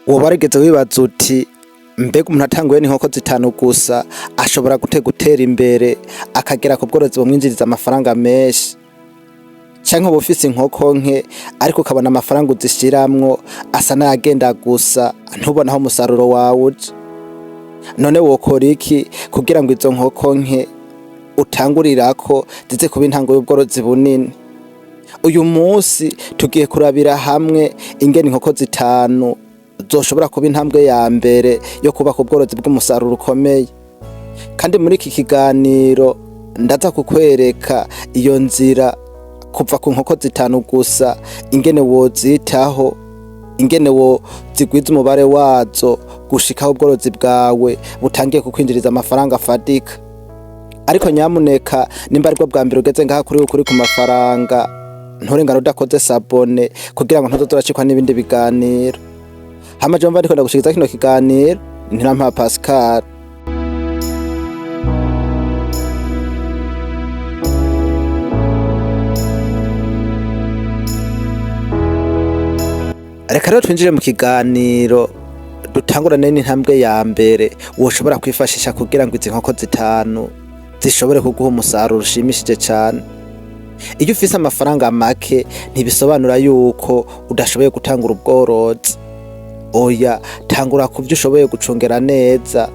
woba warigeze wibaza uti mbega umuntu atanguye n'inkoko 5 gusa ashobora gutera imbere akagera ku bworozi bumwinjiriza amafaranga menshi? Canke uba ufise inkoko nke ariko ukabona amafaranga uzishiramwo asa n'ayagenda gusa ntubonaho umusaruro wawe uje? None wokora iki kugira ngo izo nkoko nke utangurirako zize kuba intango y'ubworozi bunini? Uyu munsi tugiye kurabira hamwe ingene inkoko 5 zoshobora kuba intambwe ya mbere yo kubaka ubworozi bw'umusaruro ukomeye. Kandi muri iki kiganiro ndaza kukwereka iyo nzira kuva ku nkoko 5 gusa, ingene wozitaho, ingene wozigwiza umubare wazo gushikaho ubworozi bwawe butangiye kukwinjiriza amafaranga afadika. Ariko nyamuneka nimba aribwo bwa mbere ugeze ngaha kuri Ukuri ku mafaranga, nturengane udakoze sabone kugira ngo ntuzoracikwa n'ibindi biganiro. Hama jomba ndiko ndagushikiza kino kiganiro Ntirampa Pascal. Reka rero twinjire mu kiganiro dutangurane n'intambwe ya mbere woshobora kwifashisha kugira ngo izi nkoko 5 zishobore kuguha umusaruro ushimishije cyane. Iyo ufise amafaranga make ntibisobanura yuko udashoboye gutangura ubworozi. Oya, tangura kuvyo ushoboye gucungera neza,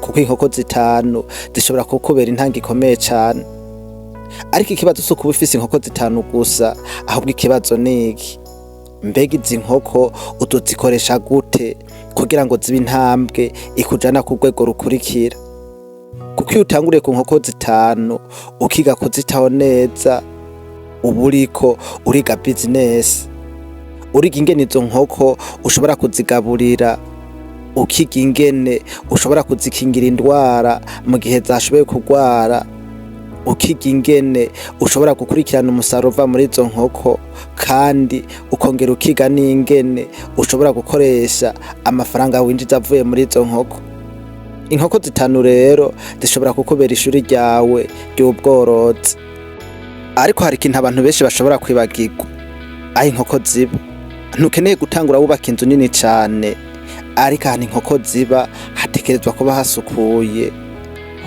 kuko inkoko 5 zishobora kukubera intanga ikomeye cyane. Ariko ikibazo suko ufise inkoko 5 gusa, ahubwo ikibazo niki: mbega izi nkoko utozikoresha gute kugira ngo zibe intambwe ikujana ku rwego rukurikira? Kuko iyo utanguriye ku nkoko 5 ukiga kuzitaho neza, uburiko uriga business, uriga ingene izo nkoko ushobora kuzigaburira, ukiga ingene ushobora kuzikingira indwara mu gihe zashoboye kurwara, ukiga ingene ushobora gukurikirana umusaruro uva muri izo nkoko, kandi ukongera ukiga n'ingene ushobora gukoresha amafaranga winjiza avuye muri izo nkoko. Inkoko 5 rero zishobora kukubera ishuri ryawe ry'ubworozi. Ariko hari ikintu abantu benshi bashobora kwibagirwa: aho inkoko ziba. Ntukeneye gutangura wubaka inzu nini cyane, ariko ahantu inkoko ziba hatekerezwa kuba hasukuye,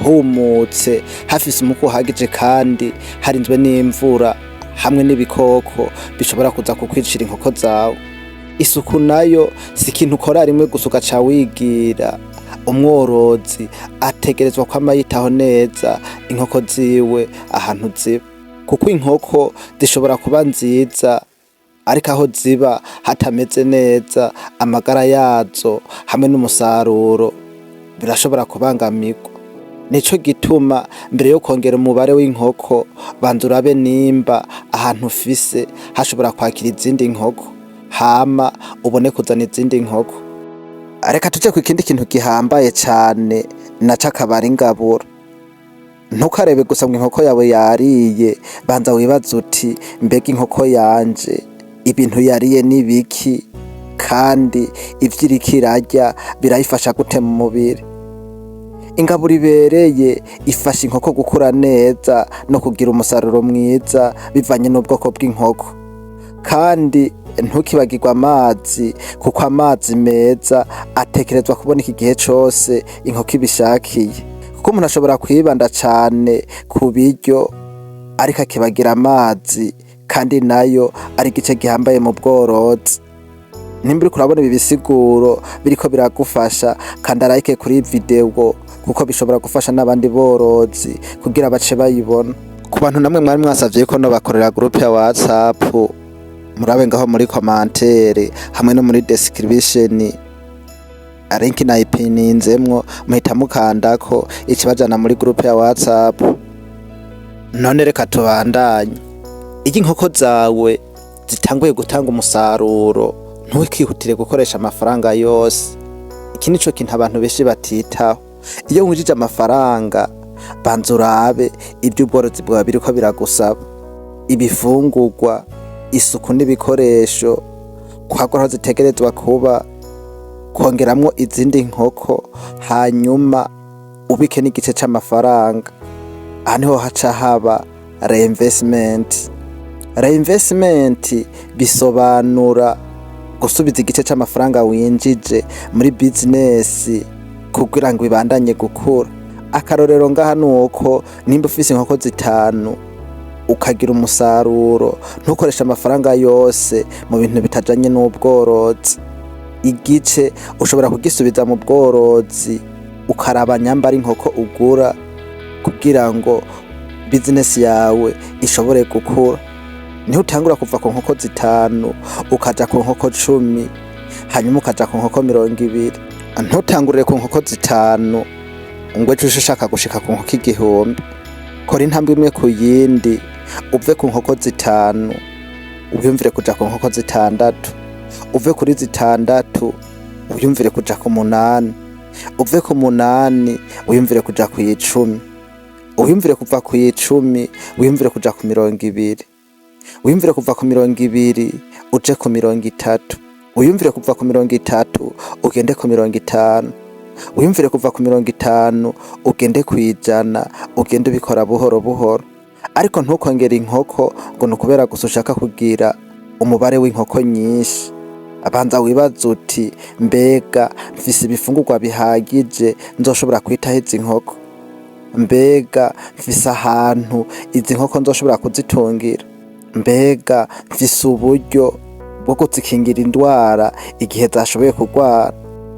humutse, hafise umuko uhagije, kandi harinzwe n'imvura hamwe n'ibikoko bishobora kuza kukwicira inkoko zawe. Isuku nayo si ikintu ukora rimwe gusa ugaca wigira. Umworozi ategerezwa kwama yitaho neza inkoko ziwe ahantu ziba, kuko inkoko zishobora kuba nziza ariko aho ziba hatameze neza, amagara yazo hamwe n'umusaruro birashobora kubangamirwa. Nico gituma mbere yo kongera umubare w'inkoko, banza urabe nimba ahantu ufise hashobora kwakira izindi nkoko, hama ubone kuzana izindi nkoko. Reka tuje ku ikindi kintu gihambaye cyane, naco akaba ari ingaburo. Ntukarebe gusa ngo inkoko yawe yariye, banza wibaza uti mbega inkoko yanje ibintu yariye nibiki, kandi ivyo iriko irarya birayifasha gute mu mubiri? Ingaburo ibereye ifasha inkoko gukura neza no kugira umusaruro mwiza bivanye n'ubwoko bw'inkoko. Kandi ntukibagirwa amazi, kuko amazi meza atekerezwa kuboneka igihe cose inkoko ibishakiye. Kuko umuntu ashobora kwibanda cane ku biryo ariko akibagira amazi, kandi nayo ari igice gihambaye mu bworozi. Nimba uriko urabona ibi bisiguro biriko biragufasha, kandi like kuri video, kuko bishobora gufasha n'abandi borozi kugira bace bayibona. Ku bantu namwe mwari mwasavye ko no bakorera group ya WhatsApp, murabe ngaho muri commentaire hamwe no muri description, link nayipininzemwo, muhita mukandako ikibajana muri group ya WhatsApp. None reka tubandanye. Iyi inkoko zawe zitanguye gutanga umusaruro, ntukihutire gukoresha amafaranga yose. Iki nico kintu abantu benshi batitaho. Iyo winjije amafaranga, banza urabe ibyo ubworozi bwawe biriko biragusaba: ibifungurwa, isuku n'ibikoresho, kuhagura aho zitegerezwa kuba, kongeramwo izindi nkoko, hanyuma ubike n'igice c'amafaranga. Aha niho haca haba reinvestment. Reinvestment bisobanura gusubiza igice c'amafaranga winjije muri business kugira ngo ibandanye gukura. Akarorero ngaha nuko nimba ufise inkoko 5 ukagira umusaruro, ntukoresha amafaranga yose mu bintu bitajanye n'ubworozi. Igice ushobora kugisubiza mu bworozi, ukaraba nyambara inkoko ugura kugira ngo business yawe ishobore gukura. Niho utangura kuva ku nkoko 5 ukaja ku nkoko 10, hanyuma ukaja ku nkoko 20. Ntutangurire ku nkoko 5 ngo ejo ushaka gushika ku nkoko 1000. Kora intambwe imwe ku yindi, uve ku nkoko 5 uyumvire kuja ku nkoko 6, uve kuri 6 uyumvire kuja ku 8, uve ku 8 uyumvire kuja ku 10, uyumvire kuva ku 10 uyumvire kuja ku 20, uyumvire kuva ku 20 uje ku 30, uyumvire kuva ku 30 ugende ku 50, uyumvire kuva ku 50 ugende ku 100, ugende ubikora buhoro buhoro. Ariko ntukongera inkoko ngo nukubera gusa ushaka kugira umubare w'inkoko nyinshi. Abanza wibaza uti mbega mfise ibifungurwa bihagije nzoshobora kwitaho izi nkoko? Mbega mfise ahantu izi nkoko nzoshobora kuzitungira? Mbega mfise uburyo bwo kuzikingira indwara igihe zashoboye kurwara?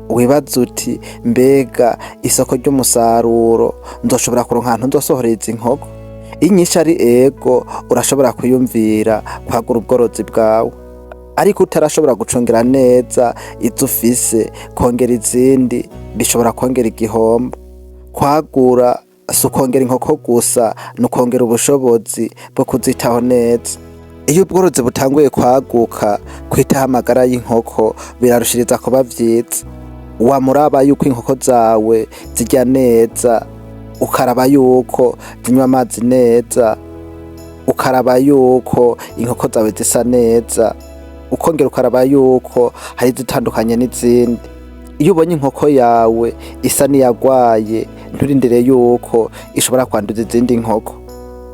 Wibaza uti mbega isoko ry'umusaruro nzoshobora kuronka ahantu nzosohorera izi nkoko? Inyishu ari ego, urashobora kwiyumvira kwagura ubworozi bwawe. Ariko utarashobora gucungira neza izo ufise, kongera izindi bishobora kongera igihombo. Kwagura si ukongera inkoko gusa, ni ukongera ubushobozi bwo kuzitaho neza. Iyo ubworozi butanguye kwaguka, kwitaho amagara y'inkoko birarushiriza kuba vyiza. Wamuraba yuko inkoko zawe zirya neza, ukaraba yuko zinywa amazi neza, ukaraba yuko inkoko zawe zisa neza, ukongera ukaraba yuko hari zitandukanye n'izindi. Iyo ubonye inkoko yawe isa niyagwaye, nturindire yuko ishobora kwanduza izindi nkoko.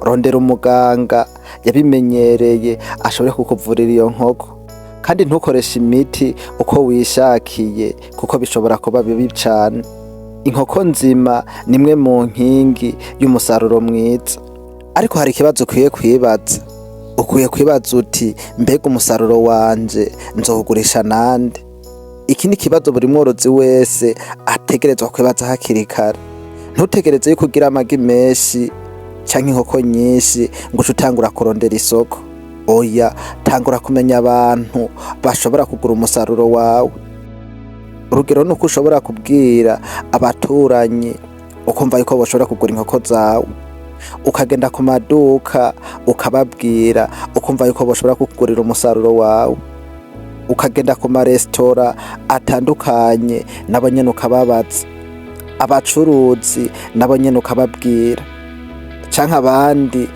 Rondera umuganga yabimenyereye ashobore kukuvurira iyo nkoko, kandi ntukoreshe imiti uko wishakiye kuko bishobora kuba bibi cane. Inkoko nzima nimwe mu nkingi y'umusaruro mwiza. Ariko hari ikibazo ukwiye kwibaza. Ukwiye kwibaza uti mbega umusaruro wanje nzowugurisha nande? Iki ni ikibazo buri mworozi wese ategerezwa kwibaza hakiri kare. Ntutegereze yuko ugira amagi menshi canke inkoko nyinshi ngo utangura kurondera isoko. Oya, tangura kumenya abantu bashobora kugura umusaruro wawe. Urugero nuko ushobora kubwira abaturanyi ukumva yuko bashobora kugura inkoko zawe. Ukagenda ku maduka ukababwira ukumva yuko bashobora kukugurira umusaruro wawe. Ukagenda ku maresitora atandukanye nabo nyene ukababaza. Abacuruzi nabo nyene ukababwira. Canke abandi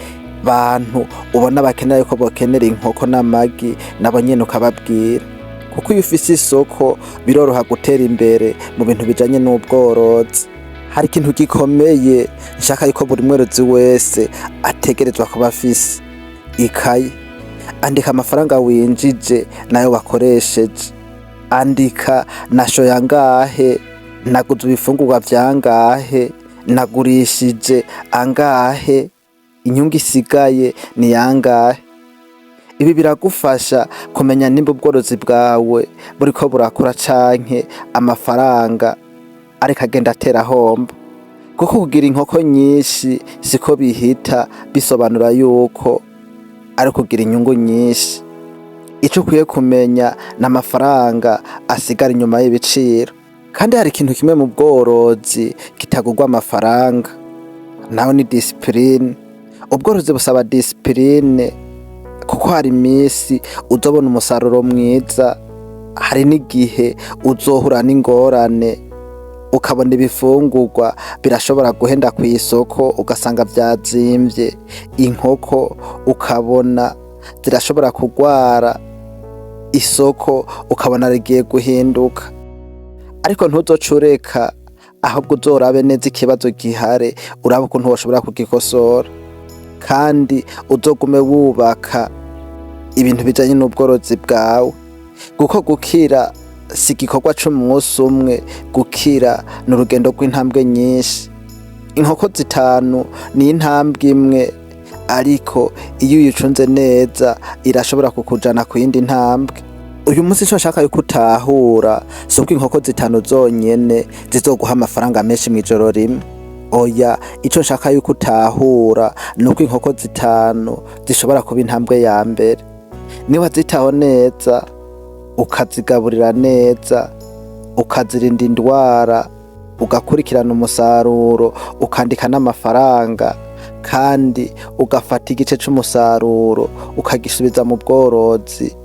bantu ubona bakeneye ko bokenera inkoko n'amagi nabo nyene ukababwira. Kuko iyo ufise isoko biroroha gutera imbere mu bintu bijanye n'ubworozi. Hari ikintu gikomeye nshaka yuko buri mworozi wese ategerezwa kuba afise: ikaye. Andika amafaranga winjije nayo wakoresheje. Andika nashoye angahe, naguze ibifungurwa vyangahe, nagurishije angahe, inyungu isigaye ni yangahe. Ibi biragufasha kumenya nimba ubworozi bwawe buriko burakura canke amafaranga ariko agenda atera homba. Kuko kugira inkoko nyinshi siko bihita bisobanura yuko ari kugira inyungu nyinshi. Ico ukwiye kumenya n'amafaranga asigara inyuma y'ibiciro. Kandi hari ikintu kimwe mu bworozi kitagurwa amafaranga, naho ni discipline. Ubworozi busaba discipline, kuko hari imisi uzobona umusaruro mwiza, hari n'igihe uzohura n'ingorane ukabona ibifungurwa birashobora guhenda ku isoko ugasanga vyazimvye. Inkoko ukabona zirashobora kugwara, isoko ukabona rigiye guhinduka. Ariko ntuzocureka, ahubwo uzorabe neza ikibazo gihare, urabe ukuntu woshobora kugikosora. Kandi uzogume wubaka ibintu bijanye n'ubworozi bwawe. kuko gukira si igikorwa c'umunsi umwe, gukira ni urugendo rw'intambwe nyinshi. Inkoko 5 ni intambwe imwe, ariko iyo uyicunze neza irashobora kukujana ku yindi ntambwe. Uyu munsi ico nshaka yuko utahura si uko inkoko 5 zonyene zizoguha amafaranga menshi mw'ijoro rimwe. Oya, ico nshaka yuko utahura ni uko inkoko 5 zishobora kuba intambwe ya mbere. Niba zitaho neza, ukazigaburira neza, ukazirinda indwara, ugakurikirana umusaruro, ukandika n'amafaranga, kandi ugafata igice c'umusaruro ukagisubiza mu bworozi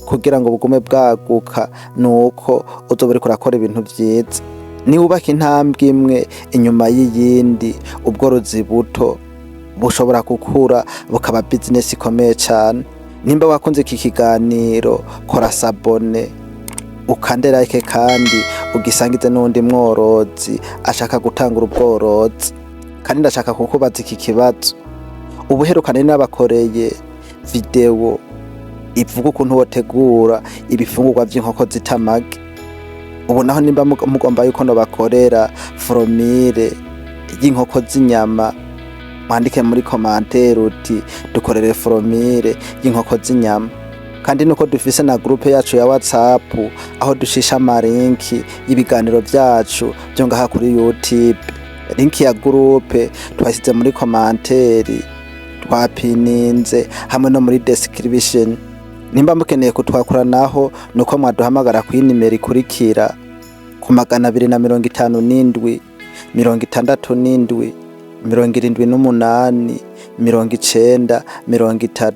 kugira ngo bugume bwaguka, nuko uzoba uriko urakora ibintu vyiza. Niwubaka intambwe imwe inyuma y'iyindi, ubworozi buto bushobora gukura bukaba business ikomeye cane. Nimba wakunze iki kiganiro, kora sabone, ukande like kandi ugisangize n'undi mworozi ashaka gutangura ubworozi. Kandi ndashaka kukubaza iki kibazo: ubuherukane n'abakoreye video ivuga ukuntu wotegura ibifungurwa vy'inkoko zitamage. Ubu naho nimba mugomba yuko no bakorera foromire y'inkoko z'inyama, mwandike muri commentaire uti dukorere foromire y'inkoko z'inyama. Kandi nuko dufise na groupe yacu ya WhatsApp aho dushisha amalinki y'ibiganiro vyacu byo ngaha kuri YouTube. Linki ya groupe twashyize muri commentaire, twapininze hamwe no muri description. Nimba mukeneye kutwakuranaho nuko mwaduhamagara ku nimero ikurikira ku 257 67 78 90 30.